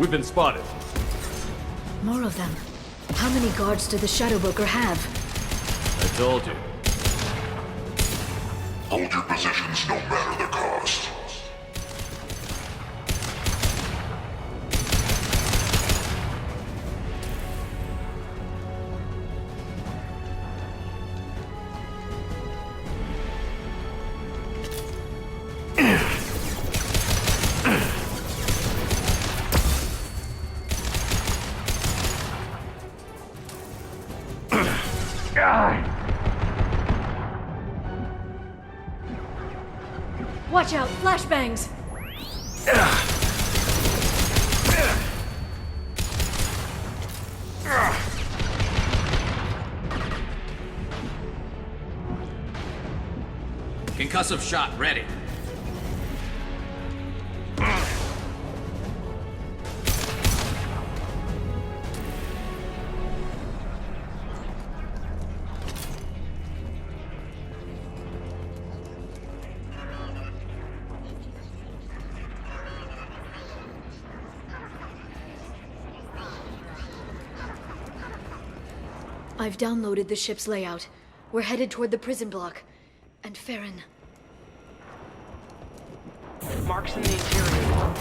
We've been spotted. More of them. How many guards do the Shadow Broker have? I told you. Hold your positions no matter the cost. Watch out, flashbangs! Concussive shot ready. I've downloaded the ship's layout. We're headed toward the prison block. And Farron. Marks in the interior.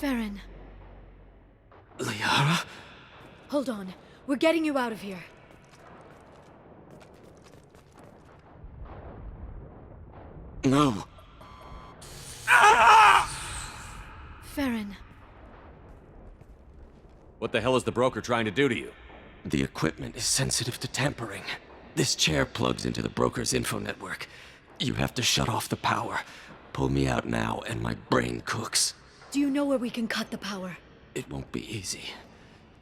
Farron. Liara? Hold on. We're getting you out of here. No. Farron. What the hell is the broker trying to do to you? The equipment is sensitive to tampering. This chair plugs into the broker's info network. You have to shut off the power. Pull me out now, and my brain cooks. Do you know where we can cut the power? It won't be easy.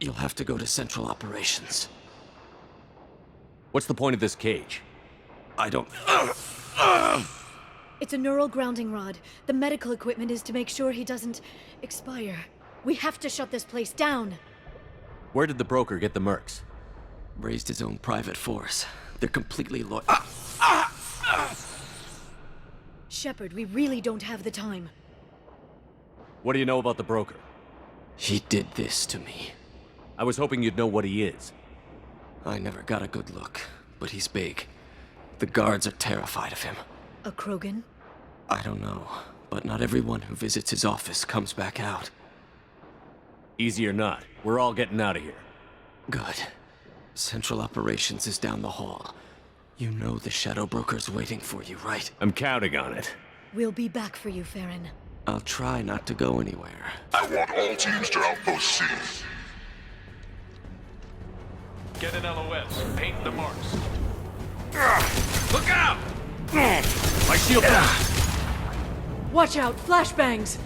You'll have to go to Central Operations. What's the point of this cage? I don't... It's a neural grounding rod. The medical equipment is to make sure he doesn't expire. We have to shut this place down. Where did the broker get the mercs? Raised his own private force. They're completely Shepard, we really don't have the time. What do you know about the broker? He did this to me. I was hoping you'd know what he is. I never got a good look, but he's big. The guards are terrified of him. A Krogan? I don't know, but not everyone who visits his office comes back out. Easy or not, we're all getting out of here. Good. Central Operations is down the hall. You know the Shadow Broker's waiting for you, right? I'm counting on it. We'll be back for you, Farron. I'll try not to go anywhere. I want all teams to Outpost C. Get an LOS. Paint the marks. Look out! My shield back! Watch out, flashbangs!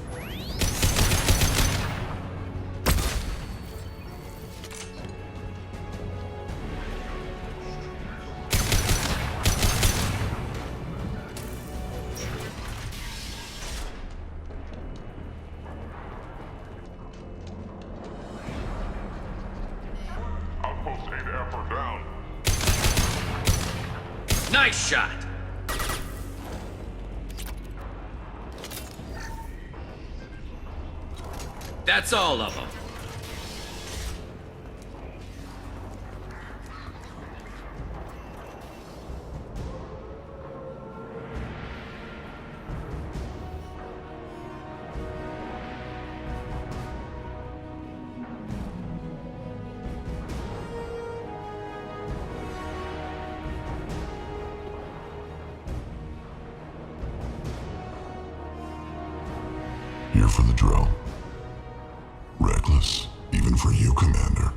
Outpost 8F are down. Nice shot! That's all of them. Here for the drill. Reckless, even for you, Commander.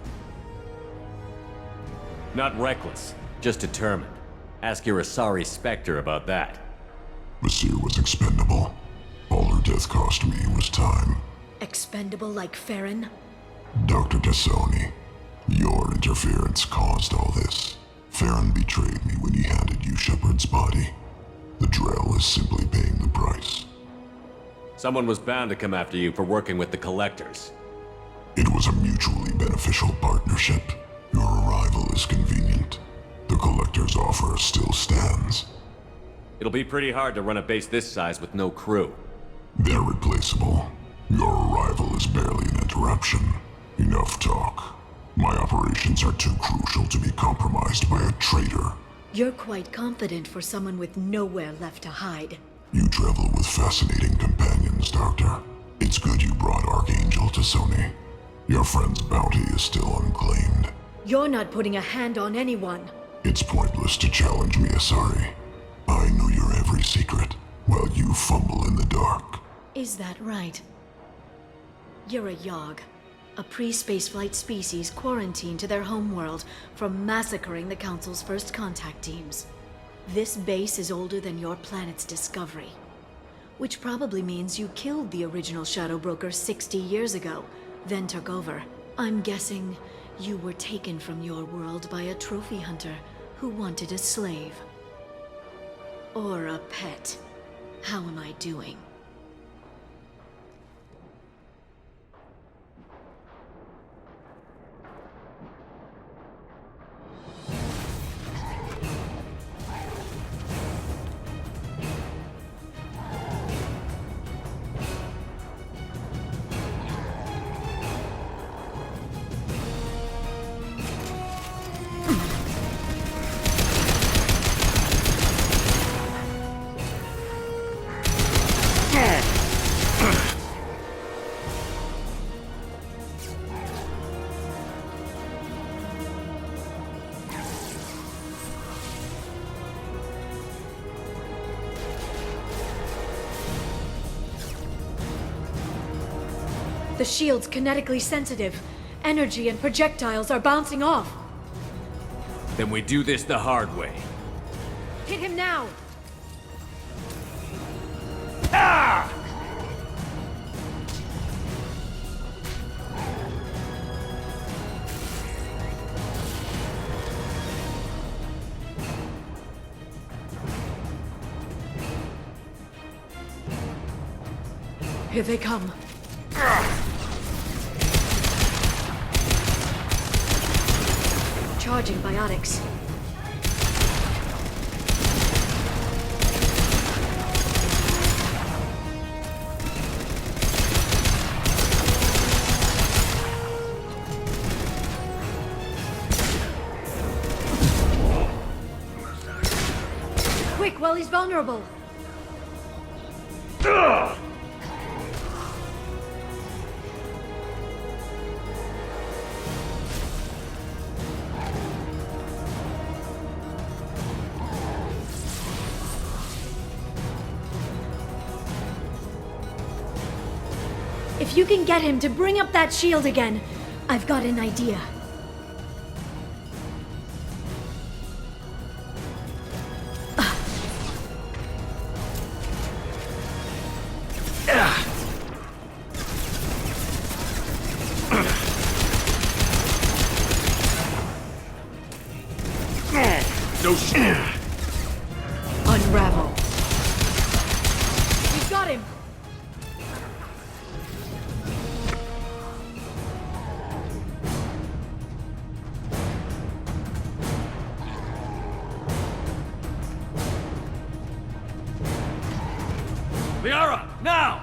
Not reckless, just determined. Ask your Asari Spectre about that. Masir was expendable. All her death cost me was time. Expendable like Farron? Dr. Tassoni, your interference caused all this. Farron betrayed me when he handed you Shepard's body. The Drell is simply paying the price. Someone was bound to come after you for working with the Collectors. It was a mutually beneficial partnership. Your arrival is convenient. The Collector's offer still stands. It'll be pretty hard to run a base this size with no crew. They're replaceable. Your arrival is barely an interruption. Enough talk. My operations are too crucial to be compromised by a traitor. You're quite confident for someone with nowhere left to hide. You travel with fascinating companions, Doctor. It's good you brought Archangel to Sony. Your friend's bounty is still unclaimed. You're not putting a hand on anyone. It's pointless to challenge me, Asari. I know your every secret, while you fumble in the dark. Is that right? You're a Yogg, a pre-spaceflight species quarantined to their homeworld from massacring the Council's first contact teams. This base is older than your planet's discovery, which probably means you killed the original Shadow Broker 60 years ago, then took over. I'm guessing you were taken from your world by a trophy hunter who wanted a slave. Or a pet. How am I doing? The shield's kinetically sensitive. Energy and projectiles are bouncing off. Then we do this the hard way. Hit him now! Here they come. Charging biotics. Quick, while he's vulnerable. If you can get him to bring up that shield again, I've got an idea. No shit! Unravel. We've got him! Liara, now!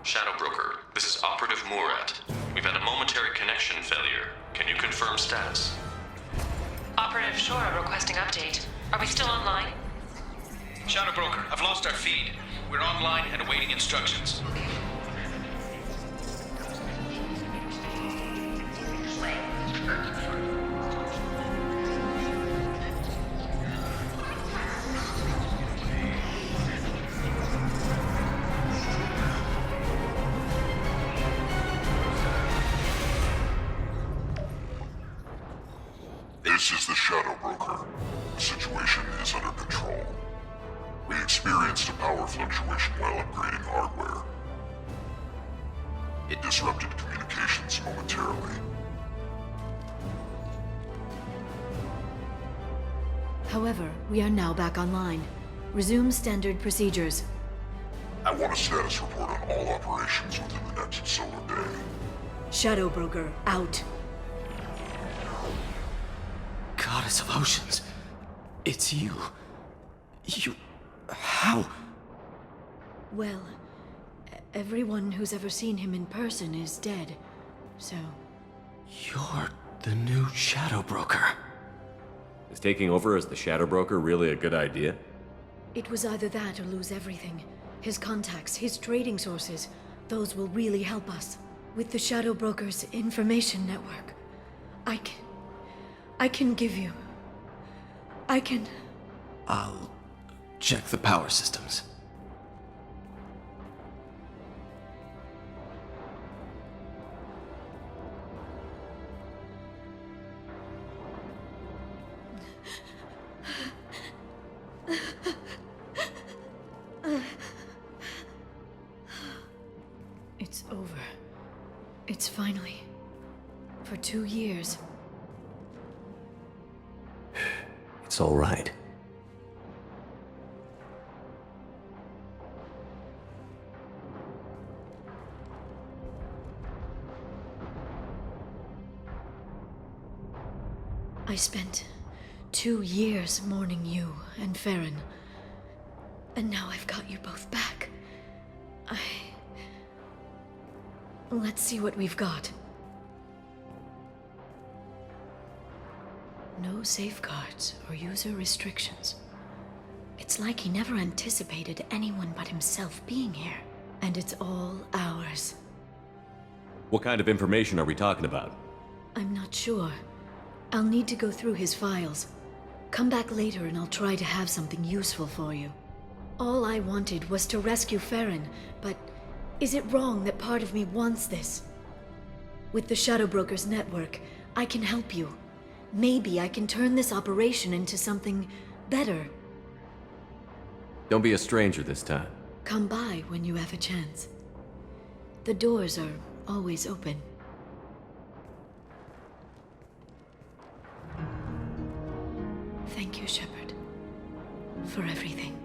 Shadow Broker, this is Operative Murat. We've had a momentary connection failure. Can you confirm status? Operative Shora requesting update. Are we still online? Shadow Broker, I've lost our feed. We're online and awaiting instructions. This is the Shadow Broker. The situation is under control. We experienced a power fluctuation while upgrading hardware. It disrupted communications momentarily. However, we are now back online. Resume standard procedures. I want a status report on all operations within the next solar day. Shadow Broker, out. Goddess of Oceans. It's you. You... How? Well, everyone who's ever seen him in person is dead, so... You're the new Shadow Broker. Is taking over as the Shadow Broker really a good idea? It was either that or lose everything. His contacts, his trading sources, those will really help us. With the Shadow Broker's information network, I can give you... I can... I'll check the power systems. It's over. It's finally... For 2 years. It's all right. I spent 2 years mourning you and Farron. And now I've got you both back. Let's see what we've got. No safeguards or user restrictions. It's like he never anticipated anyone but himself being here. And it's all ours. What kind of information are we talking about? I'm not sure. I'll need to go through his files. Come back later and I'll try to have something useful for you. All I wanted was to rescue Farron, but is it wrong that part of me wants this? With the Shadow Broker's network, I can help you. Maybe I can turn this operation into something better. Don't be a stranger this time. Come by when you have a chance. The doors are always open. Thank you, Shepard, for everything.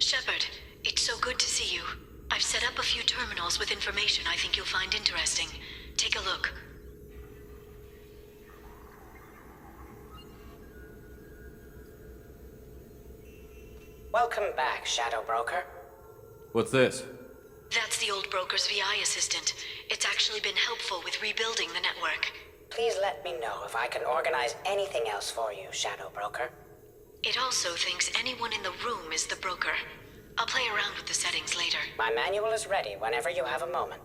Shepard, it's so good to see you. I've set up a few terminals with information I think you'll find interesting. Take a look. Welcome back, Shadow Broker. What's this? That's the old broker's VI assistant. It's actually been helpful with rebuilding the network. Please let me know if I can organize anything else for you, Shadow Broker. It also thinks anyone in the room is the broker. I'll play around with the settings later. My manual is ready whenever you have a moment.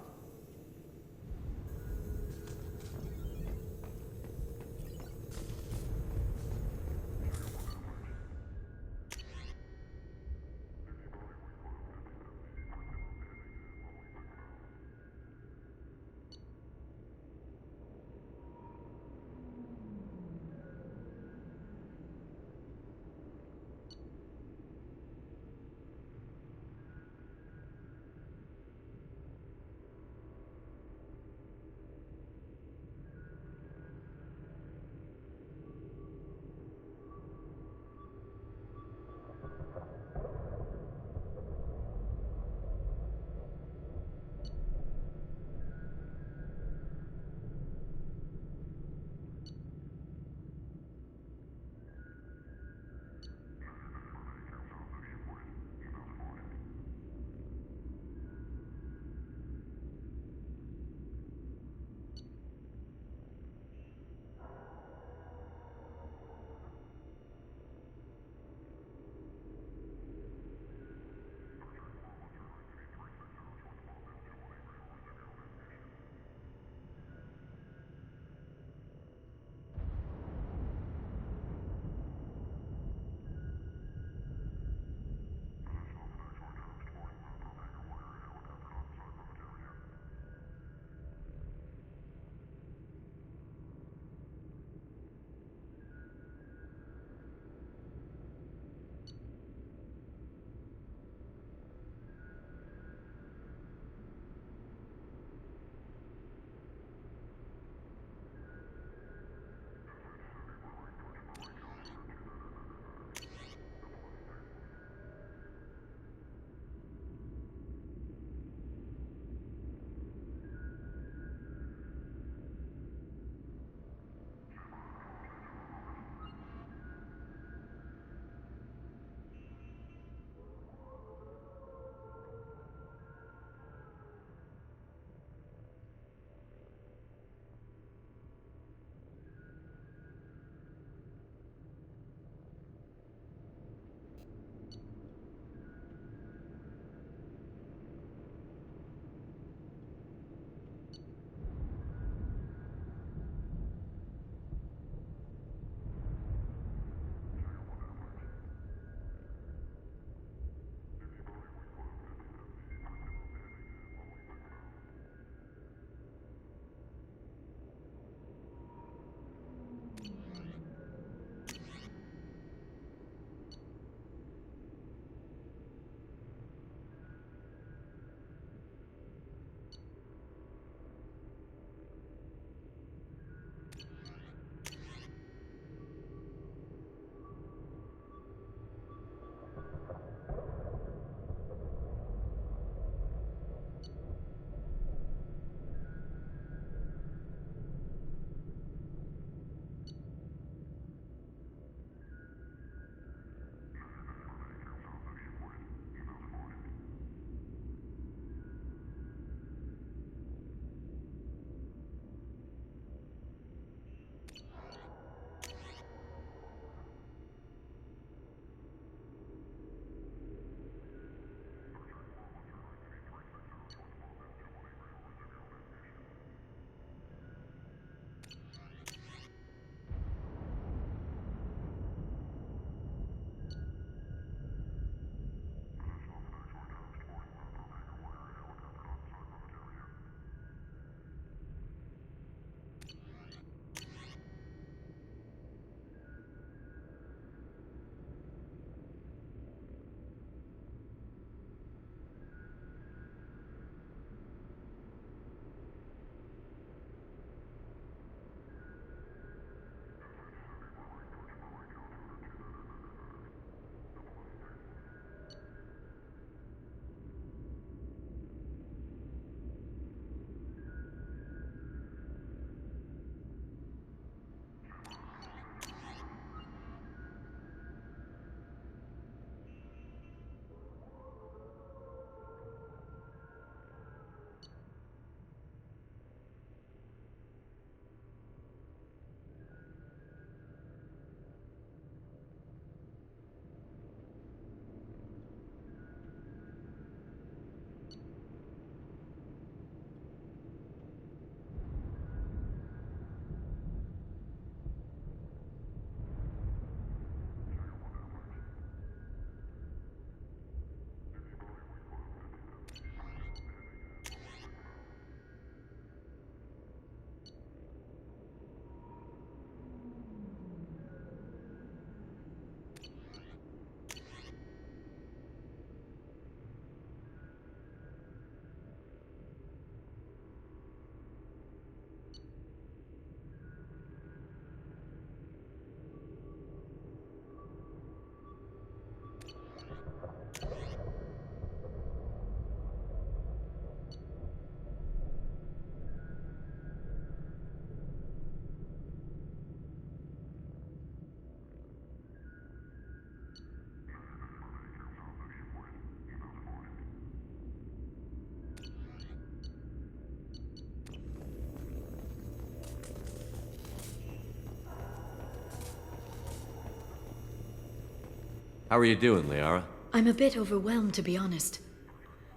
How are you doing, Liara? I'm a bit overwhelmed, to be honest.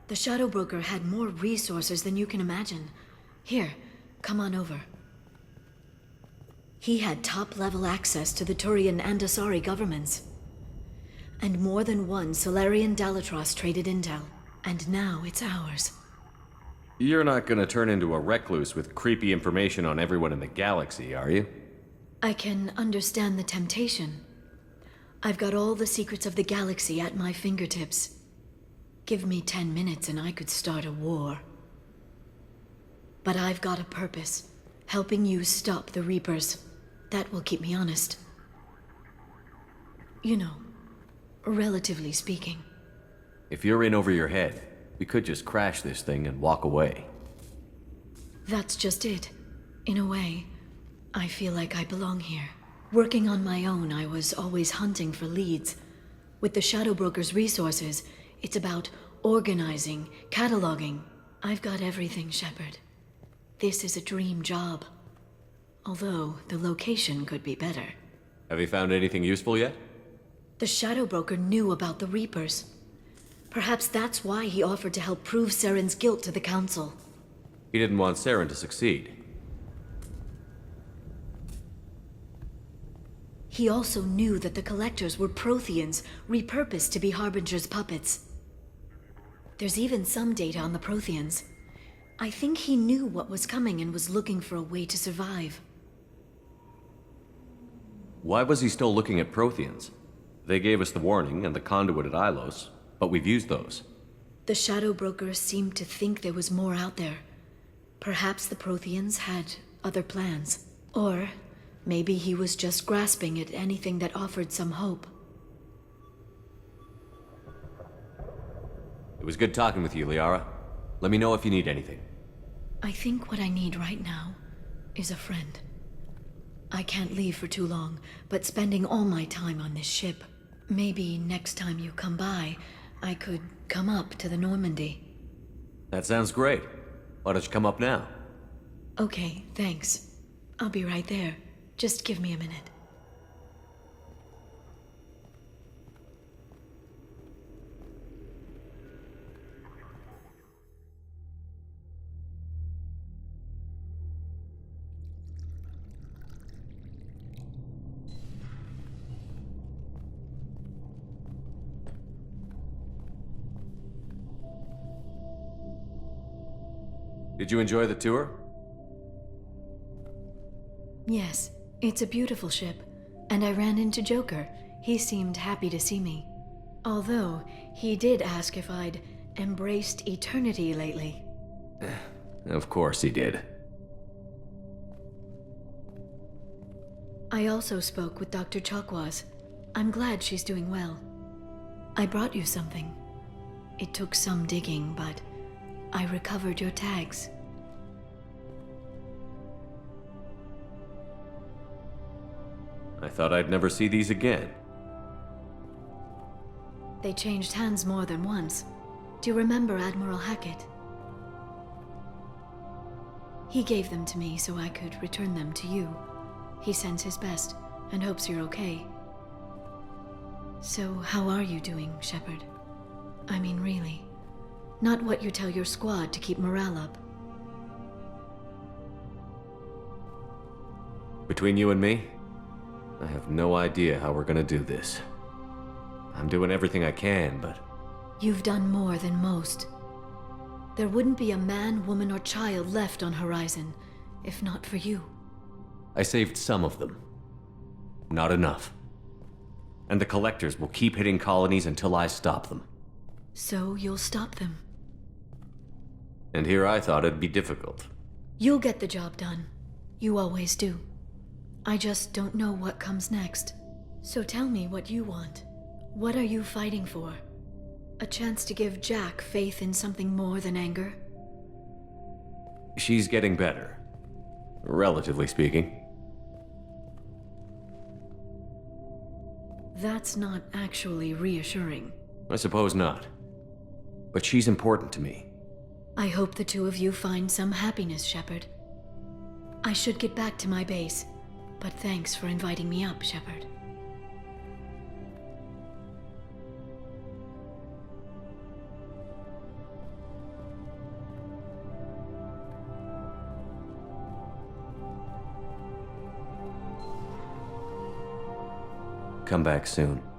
The Shadow Broker had more resources than you can imagine. Here, come on over. He had top-level access to the Turian and Asari governments. And more than one Solarian Dalatros traded intel. And now it's ours. You're not gonna turn into a recluse with creepy information on everyone in the galaxy, are you? I can understand the temptation. I've got all the secrets of the galaxy at my fingertips. Give me 10 minutes and I could start a war. But I've got a purpose. Helping you stop the Reapers. That will keep me honest. You know, relatively speaking. If you're in over your head, we could just crash this thing and walk away. That's just it. In a way, I feel like I belong here. Working on my own, I was always hunting for leads. With the Shadow Broker's resources, it's about organizing, cataloging. I've got everything, Shepard. This is a dream job. Although, the location could be better. Have you found anything useful yet? The Shadow Broker knew about the Reapers. Perhaps that's why he offered to help prove Saren's guilt to the Council. He didn't want Saren to succeed. He also knew that the Collectors were Protheans, repurposed to be Harbinger's puppets. There's even some data on the Protheans. I think he knew what was coming and was looking for a way to survive. Why was he still looking at Protheans? They gave us the warning and the conduit at Ilos, but we've used those. The Shadow Broker seemed to think there was more out there. Perhaps the Protheans had other plans. Or maybe he was just grasping at anything that offered some hope. It was good talking with you, Liara. Let me know if you need anything. I think what I need right now is a friend. I can't leave for too long, but spending all my time on this ship. Maybe next time you come by, I could come up to the Normandy. That sounds great. Why don't you come up now? Okay, thanks. I'll be right there. Just give me a minute. Did you enjoy the tour? Yes, it's a beautiful ship. And I ran into Joker. He seemed happy to see me. Although, he did ask if I'd embraced eternity lately. Of course he did. I also spoke with Dr. Chakwas. I'm glad she's doing well. I brought you something. It took some digging, but I recovered your tags. I thought I'd never see these again. They changed hands more than once. Do you remember Admiral Hackett? He gave them to me so I could return them to you. He sends his best and hopes you're okay. So, how are you doing, Shepard? I mean, really. Not what you tell your squad to keep morale up. Between you and me, I have no idea how we're gonna do this. I'm doing everything I can, but... You've done more than most. There wouldn't be a man, woman, or child left on Horizon, if not for you. I saved some of them. Not enough. And the Collectors will keep hitting colonies until I stop them. So you'll stop them. And here I thought it'd be difficult. You'll get the job done. You always do. I just don't know what comes next. So tell me what you want. What are you fighting for? A chance to give Jack faith in something more than anger? She's getting better. Relatively speaking. That's not actually reassuring. I suppose not. But she's important to me. I hope the two of you find some happiness, Shepard. I should get back to my base, but thanks for inviting me up, Shepard. come back soon.